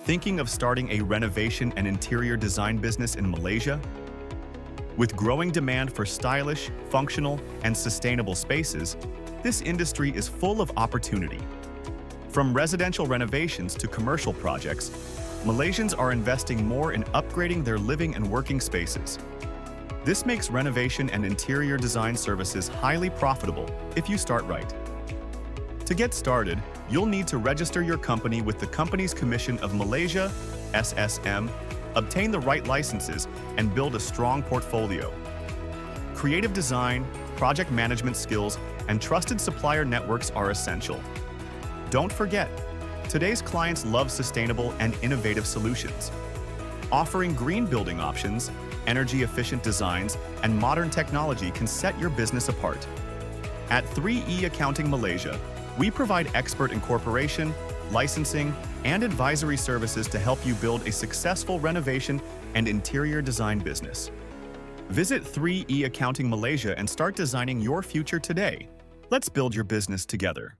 Thinking of starting a renovation and interior design business in Malaysia? With growing demand for stylish, functional, and sustainable spaces, this industry is full of opportunity. From residential renovations to commercial projects, Malaysians are investing more in upgrading their living and working spaces. This makes renovation and interior design services highly profitable if you start right. To get started, you'll need to register your company with the Companies Commission of Malaysia, SSM, obtain the right licenses, and build a strong portfolio. Creative design, project management skills, and trusted supplier networks are essential. Don't forget, today's clients love sustainable and innovative solutions. Offering green building options, energy-efficient designs, and modern technology can set your business apart. At 3E Accounting Malaysia, we provide expert incorporation, licensing, and advisory services to help you build a successful renovation and interior design business. Visit 3E Accounting Malaysia and start designing your future today. Let's build your business together.